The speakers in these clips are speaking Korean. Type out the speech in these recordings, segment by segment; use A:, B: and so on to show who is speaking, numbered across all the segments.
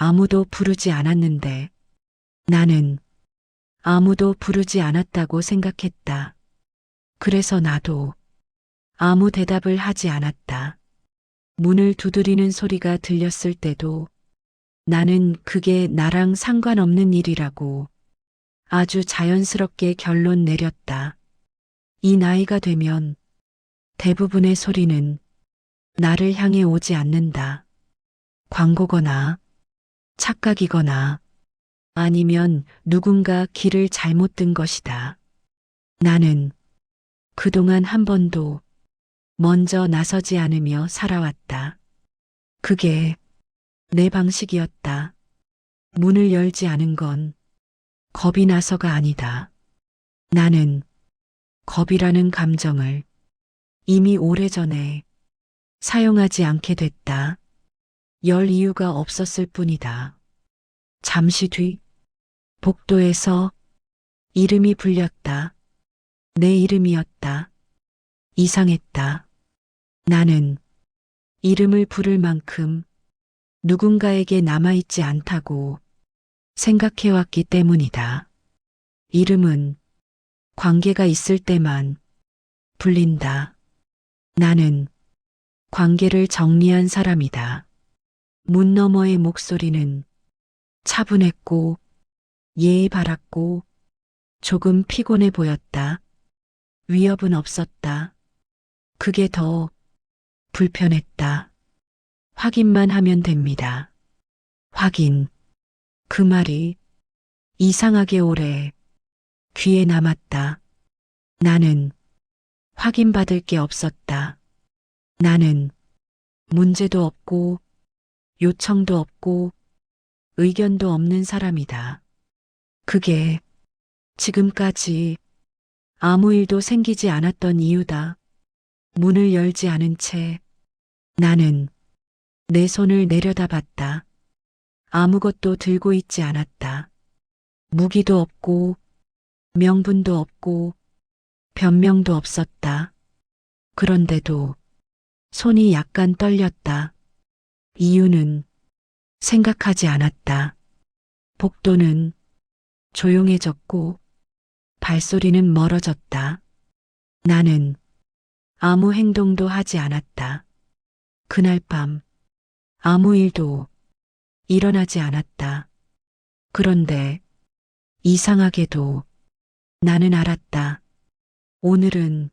A: 아무도 부르지 않았는데 나는 아무도 부르지 않았다고 생각했다. 그래서 나도 아무 대답을 하지 않았다. 문을 두드리는 소리가 들렸을 때도 나는 그게 나랑 상관없는 일이라고 아주 자연스럽게 결론 내렸다. 이 나이가 되면 대부분의 소리는 나를 향해 오지 않는다. 광고거나 착각이거나 아니면 누군가 길을 잘못 든 것이다. 나는 그동안 한 번도 먼저 나서지 않으며 살아왔다. 그게 내 방식이었다. 문을 열지 않은 건 겁이 나서가 아니다. 나는 겁이라는 감정을 이미 오래전에 사용하지 않게 됐다. 열 이유가 없었을 뿐이다. 잠시 뒤 복도에서 이름이 불렸다. 내 이름이었다. 이상했다. 나는 이름을 부를 만큼 누군가에게 남아있지 않다고 생각해왔기 때문이다. 이름은 관계가 있을 때만 불린다. 나는 관계를 정리한 사람이다. 문 너머의 목소리는 차분했고 예의 바랐고 조금 피곤해 보였다. 위협은 없었다. 그게 더 불편했다. 확인만 하면 됩니다. 확인. 그 말이 이상하게 오래 귀에 남았다. 나는 확인받을 게 없었다. 나는 문제도 없고 요청도 없고 의견도 없는 사람이다. 그게 지금까지 아무 일도 생기지 않았던 이유다. 문을 열지 않은 채 나는 내 손을 내려다봤다. 아무것도 들고 있지 않았다. 무기도 없고 명분도 없고 변명도 없었다. 그런데도 손이 약간 떨렸다. 이유는 생각하지 않았다. 복도는 조용해졌고 발소리는 멀어졌다. 나는 아무 행동도 하지 않았다. 그날 밤 아무 일도 일어나지 않았다. 그런데 이상하게도 나는 알았다. 오늘은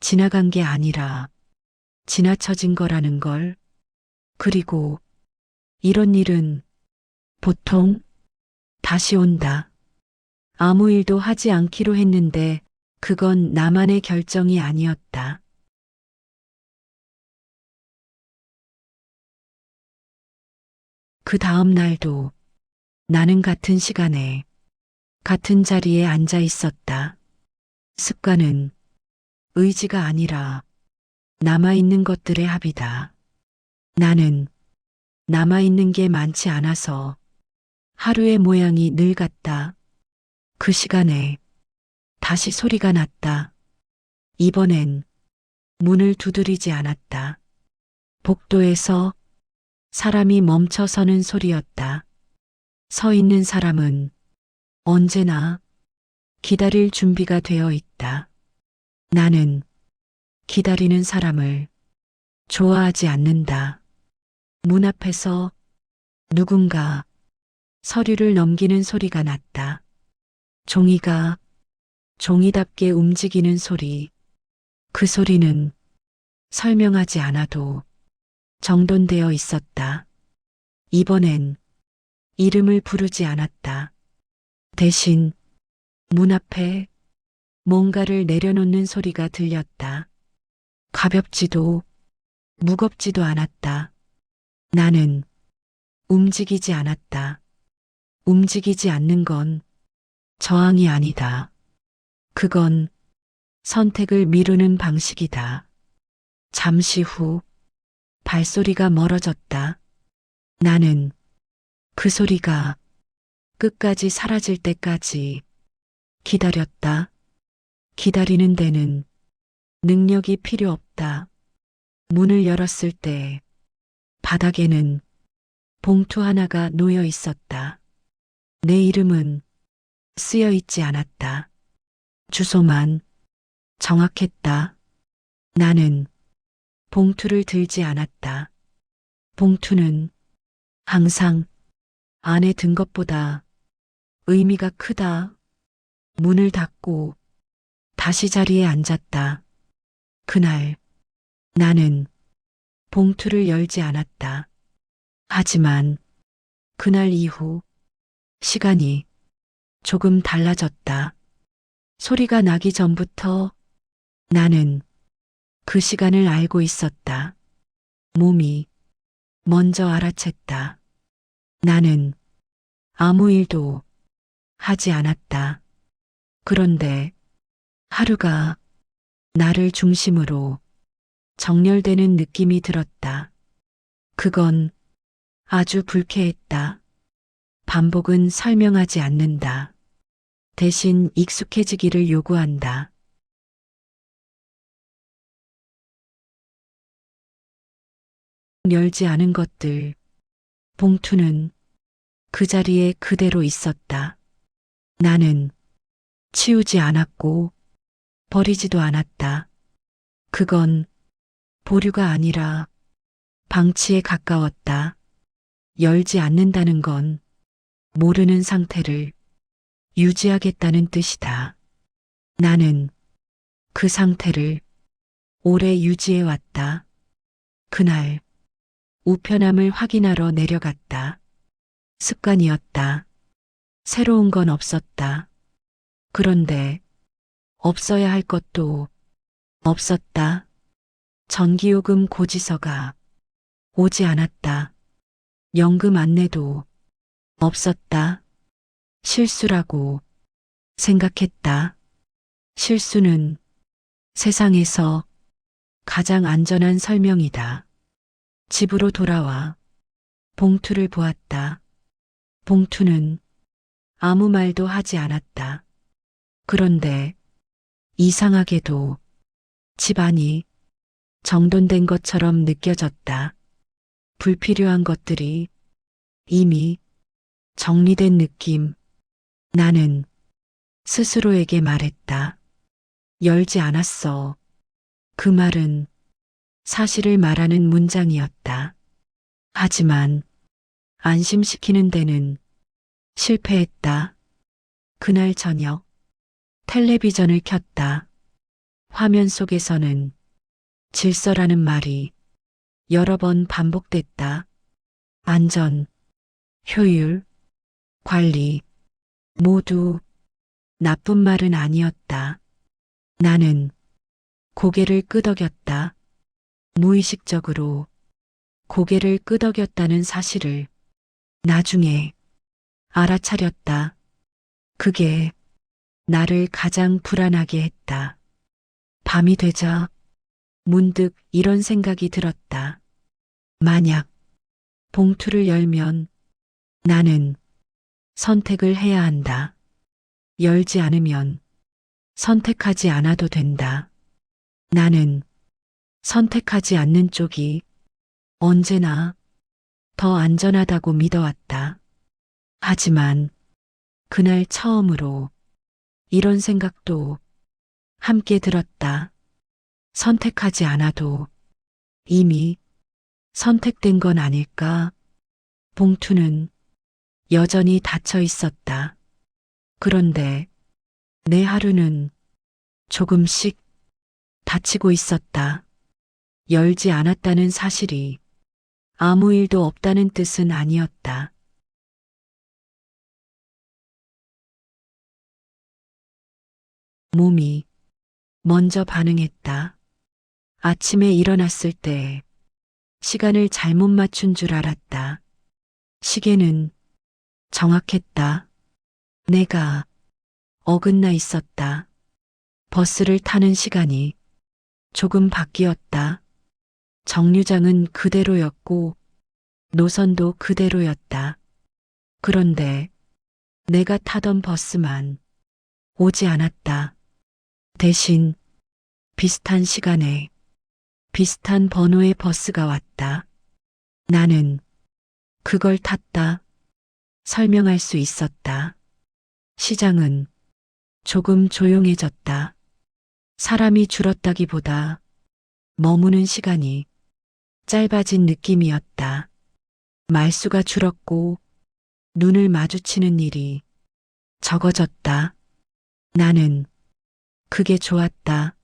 A: 지나간 게 아니라 지나쳐진 거라는 걸. 그리고 이런 일은 보통 다시 온다. 아무 일도 하지 않기로 했는데 그건 나만의 결정이 아니었다. 그 다음 날도 나는 같은 시간에 같은 자리에 앉아 있었다. 습관은 의지가 아니라 남아있는 것들의 합이다. 나는 남아있는 게 많지 않아서 하루의 모양이 늘 같다. 그 시간에 다시 소리가 났다. 이번엔 문을 두드리지 않았다. 복도에서 사람이 멈춰 서는 소리였다. 서 있는 사람은 언제나 기다릴 준비가 되어 있다. 나는 기다리는 사람을 좋아하지 않는다. 문 앞에서 누군가 서류를 넘기는 소리가 났다. 종이가 종이답게 움직이는 소리. 그 소리는 설명하지 않아도 정돈되어 있었다. 이번엔 이름을 부르지 않았다. 대신 문 앞에 뭔가를 내려놓는 소리가 들렸다. 가볍지도 무겁지도 않았다. 나는 움직이지 않았다. 움직이지 않는 건 저항이 아니다. 그건 선택을 미루는 방식이다. 잠시 후 발소리가 멀어졌다. 나는 그 소리가 끝까지 사라질 때까지 기다렸다. 기다리는 데는 능력이 필요 없다. 문을 열었을 때 바닥에는 봉투 하나가 놓여 있었다. 내 이름은 쓰여 있지 않았다. 주소만 정확했다. 나는 봉투를 들지 않았다. 봉투는 항상 안에 든 것보다 의미가 크다. 문을 닫고 다시 자리에 앉았다. 그날 나는 봉투를 열지 않았다. 하지만 그날 이후 시간이 조금 달라졌다. 소리가 나기 전부터 나는 그 시간을 알고 있었다. 몸이 먼저 알아챘다. 나는 아무 일도 하지 않았다. 그런데 하루가 나를 중심으로 정렬되는 느낌이 들었다. 그건 아주 불쾌했다. 반복은 설명하지 않는다. 대신 익숙해지기를 요구한다. 열지 않은 것들, 봉투는 그 자리에 그대로 있었다. 나는 치우지 않았고 버리지도 않았다. 그건 보류가 아니라 방치에 가까웠다. 열지 않는다는 건 모르는 상태를 유지하겠다는 뜻이다. 나는 그 상태를 오래 유지해 왔다. 그날 우편함을 확인하러 내려갔다. 습관이었다. 새로운 건 없었다. 그런데 없어야 할 것도 없었다. 전기요금 고지서가 오지 않았다. 연금 안내도 없었다. 실수라고 생각했다. 실수는 세상에서 가장 안전한 설명이다. 집으로 돌아와 봉투를 보았다. 봉투는 아무 말도 하지 않았다. 그런데 이상하게도 집안이 정돈된 것처럼 느껴졌다. 불필요한 것들이 이미 정리된 느낌. 나는 스스로에게 말했다. 열지 않았어. 그 말은 사실을 말하는 문장이었다. 하지만 안심시키는 데는 실패했다. 그날 저녁 텔레비전을 켰다. 화면 속에서는 질서라는 말이 여러 번 반복됐다. 안전, 효율, 관리, 모두 나쁜 말은 아니었다. 나는 고개를 끄덕였다. 무의식적으로 고개를 끄덕였다는 사실을 나중에 알아차렸다. 그게 나를 가장 불안하게 했다. 밤이 되자 문득 이런 생각이 들었다. 만약 봉투를 열면 나는 선택을 해야 한다. 열지 않으면 선택하지 않아도 된다. 나는 선택하지 않는 쪽이 언제나 더 안전하다고 믿어왔다. 하지만 그날 처음으로 이런 생각도 함께 들었다. 선택하지 않아도 이미 선택된 건 아닐까? 봉투는 여전히 닫혀 있었다. 그런데 내 하루는 조금씩 닫히고 있었다. 열지 않았다는 사실이 아무 일도 없다는 뜻은 아니었다. 몸이 먼저 반응했다. 아침에 일어났을 때 시간을 잘못 맞춘 줄 알았다. 시계는 정확했다. 내가 어긋나 있었다. 버스를 타는 시간이 조금 바뀌었다. 정류장은 그대로였고 노선도 그대로였다. 그런데 내가 타던 버스만 오지 않았다. 대신 비슷한 시간에 비슷한 번호의 버스가 왔다. 나는 그걸 탔다. 설명할 수 있었다. 시장은 조금 조용해졌다. 사람이 줄었다기보다 머무는 시간이 짧아진 느낌이었다. 말수가 줄었고 눈을 마주치는 일이 적어졌다. 나는 그게 좋았다.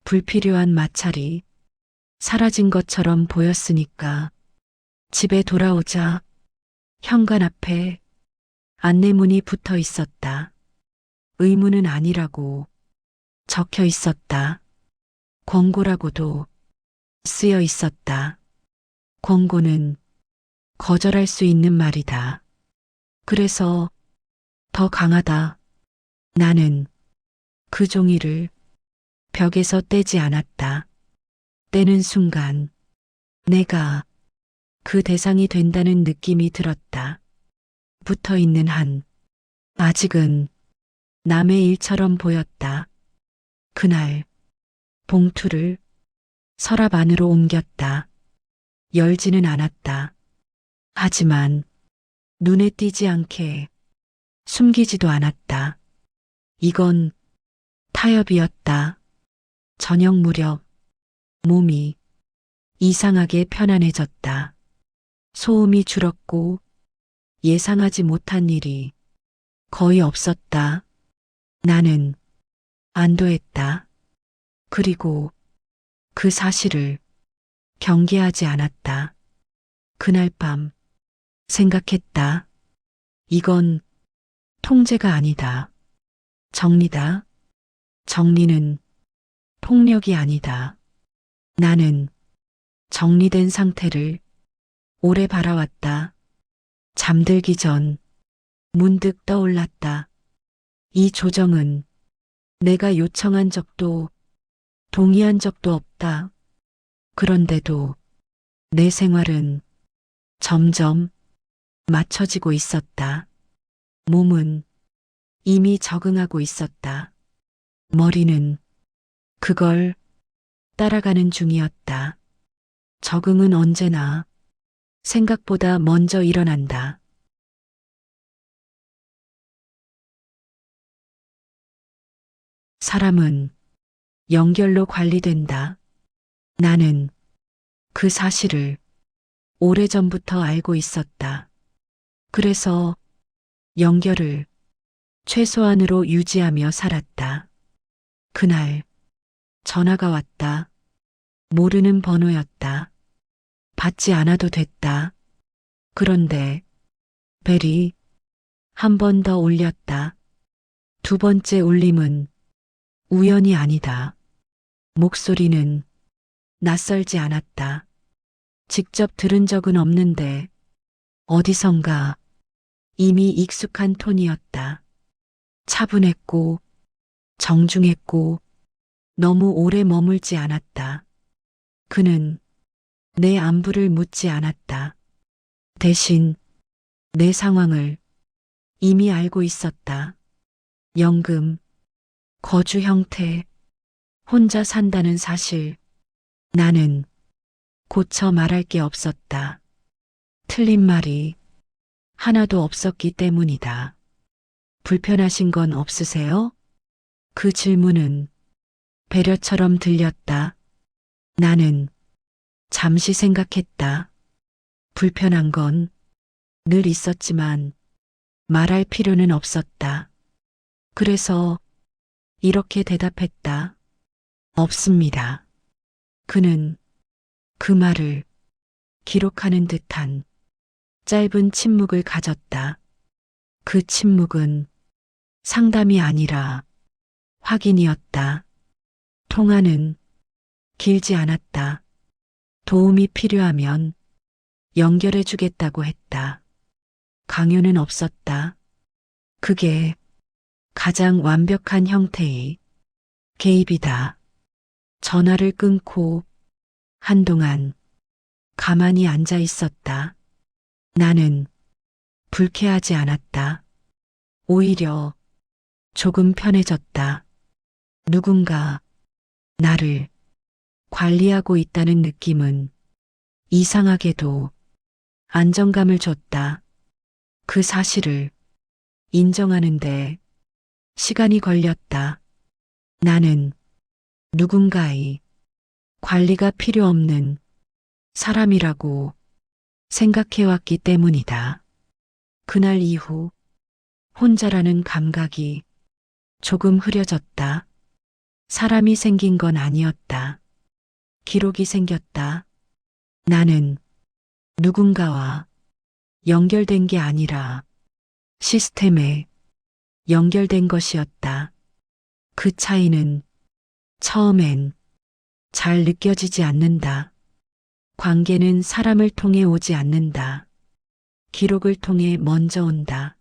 A: 불필요한 마찰이 사라진 것처럼 보였으니까. 집에 돌아오자 현관 앞에 안내문이 붙어 있었다. 의무는 아니라고 적혀 있었다. 권고라고도 쓰여 있었다. 권고는 거절할 수 있는 말이다. 그래서 더 강하다. 나는 그 종이를 벽에서 떼지 않았다. 떼는 순간 내가 그 대상이 된다는 느낌이 들었다. 붙어 있는 한, 아직은 남의 일처럼 보였다. 그날 봉투를 서랍 안으로 옮겼다. 열지는 않았다. 하지만 눈에 띄지 않게 숨기지도 않았다. 이건 타협이었다. 저녁 무렵 몸이 이상하게 편안해졌다. 소음이 줄었고 예상하지 못한 일이 거의 없었다. 나는 안도했다. 그리고 그 사실을 경계하지 않았다. 그날 밤 생각했다. 이건 통제가 아니다. 정리다. 정리는 폭력이 아니다. 나는 정리된 상태를 오래 바라왔다. 잠들기 전 문득 떠올랐다. 이 조정은 내가 요청한 적도 동의한 적도 없다. 그런데도 내 생활은 점점 맞춰지고 있었다. 몸은 이미 적응하고 있었다. 머리는 그걸 따라가는 중이었다. 적응은 언제나 생각보다 먼저 일어난다. 사람은 연결로 관리된다. 나는 그 사실을 오래전부터 알고 있었다. 그래서 연결을 최소한으로 유지하며 살았다. 그날 전화가 왔다. 모르는 번호였다. 받지 않아도 됐다. 그런데 벨이 한 번 더 울렸다. 두 번째 울림은 우연이 아니다. 목소리는 낯설지 않았다. 직접 들은 적은 없는데 어디선가 이미 익숙한 톤이었다. 차분했고 정중했고 너무 오래 머물지 않았다. 그는 내 안부를 묻지 않았다. 대신 내 상황을 이미 알고 있었다. 연금, 거주 형태, 혼자 산다는 사실. 나는 고쳐 말할 게 없었다. 틀린 말이 하나도 없었기 때문이다. 불편하신 건 없으세요? 그 질문은 배려처럼 들렸다. 나는 잠시 생각했다. 불편한 건 늘 있었지만 말할 필요는 없었다. 그래서 이렇게 대답했다. 없습니다. 그는 그 말을 기록하는 듯한 짧은 침묵을 가졌다. 그 침묵은 상담이 아니라 확인이었다. 통화는 길지 않았다. 도움이 필요하면 연결해 주겠다고 했다. 강요는 없었다. 그게 가장 완벽한 형태의 개입이다. 전화를 끊고 한동안 가만히 앉아 있었다. 나는 불쾌하지 않았다. 오히려 조금 편해졌다. 누군가 나를 관리하고 있다는 느낌은 이상하게도 안정감을 줬다. 그 사실을 인정하는데 시간이 걸렸다. 나는 누군가의 관리가 필요 없는 사람이라고 생각해왔기 때문이다. 그날 이후 혼자라는 감각이 조금 흐려졌다. 사람이 생긴 건 아니었다. 기록이 생겼다. 나는 누군가와 연결된 게 아니라 시스템에 연결된 것이었다. 그 차이는 처음엔 잘 느껴지지 않는다. 관계는 사람을 통해 오지 않는다. 기록을 통해 먼저 온다.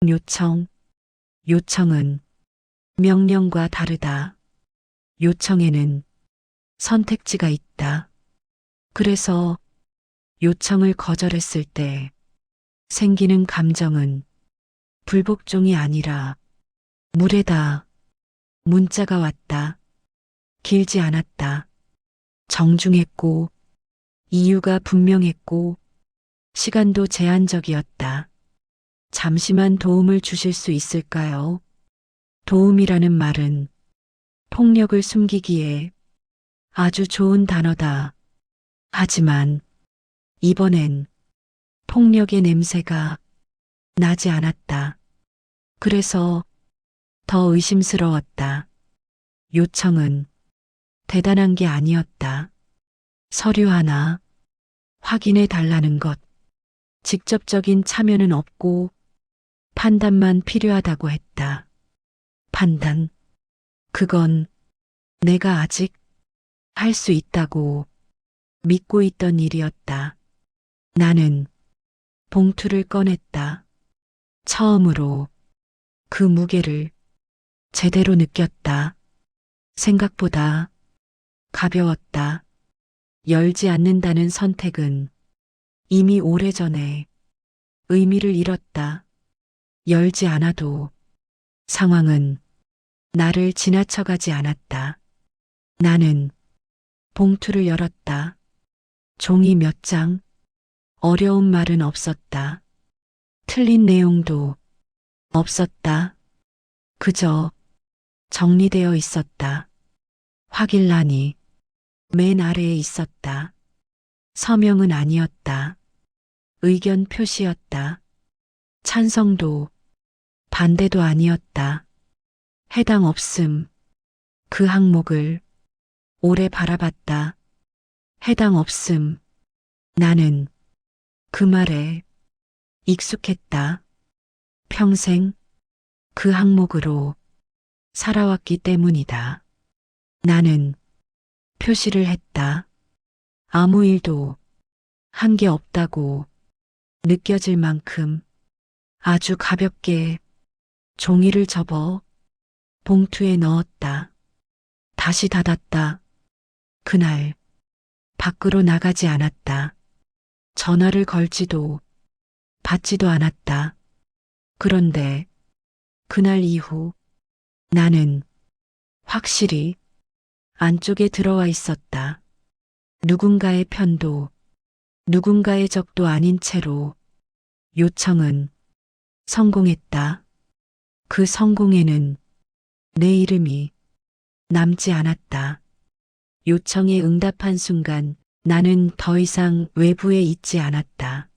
A: 요청. 요청은 명령과 다르다. 요청에는 선택지가 있다. 그래서 요청을 거절했을 때 생기는 감정은 불복종이 아니라 물에다 문자가 왔다. 길지 않았다. 정중했고 이유가 분명했고 시간도 제한적이었다. 잠시만 도움을 주실 수 있을까요? 도움이라는 말은 폭력을 숨기기에 아주 좋은 단어다. 하지만 이번엔 폭력의 냄새가 나지 않았다. 그래서 더 의심스러웠다. 요청은 대단한 게 아니었다. 서류 하나 확인해 달라는 것. 직접적인 참여는 없고 판단만 필요하다고 했다. 판단. 그건 내가 아직 할 수 있다고 믿고 있던 일이었다. 나는 봉투를 꺼냈다. 처음으로 그 무게를 제대로 느꼈다. 생각보다 가벼웠다. 열지 않는다는 선택은 이미 오래전에 의미를 잃었다. 열지 않아도 상황은 나를 지나쳐가지 않았다. 나는 봉투를 열었다. 종이 몇 장, 어려운 말은 없었다. 틀린 내용도 없었다. 그저 정리되어 있었다. 확인란이 맨 아래에 있었다. 서명은 아니었다. 의견 표시였다. 찬성도 반대도 아니었다. 해당 없음. 그 항목을 오래 바라봤다. 해당 없음. 나는 그 말에 익숙했다. 평생 그 항목으로 살아왔기 때문이다. 나는 표시를 했다. 아무 일도 한 게 없다고 느껴질 만큼 아주 가볍게 종이를 접어 봉투에 넣었다. 다시 닫았다. 그날 밖으로 나가지 않았다. 전화를 걸지도 받지도 않았다. 그런데 그날 이후 나는 확실히 안쪽에 들어와 있었다. 누군가의 편도 누군가의 적도 아닌 채로 요청은 성공했다. 그 성공에는 내 이름이 남지 않았다. 요청에 응답한 순간 나는 더 이상 외부에 있지 않았다.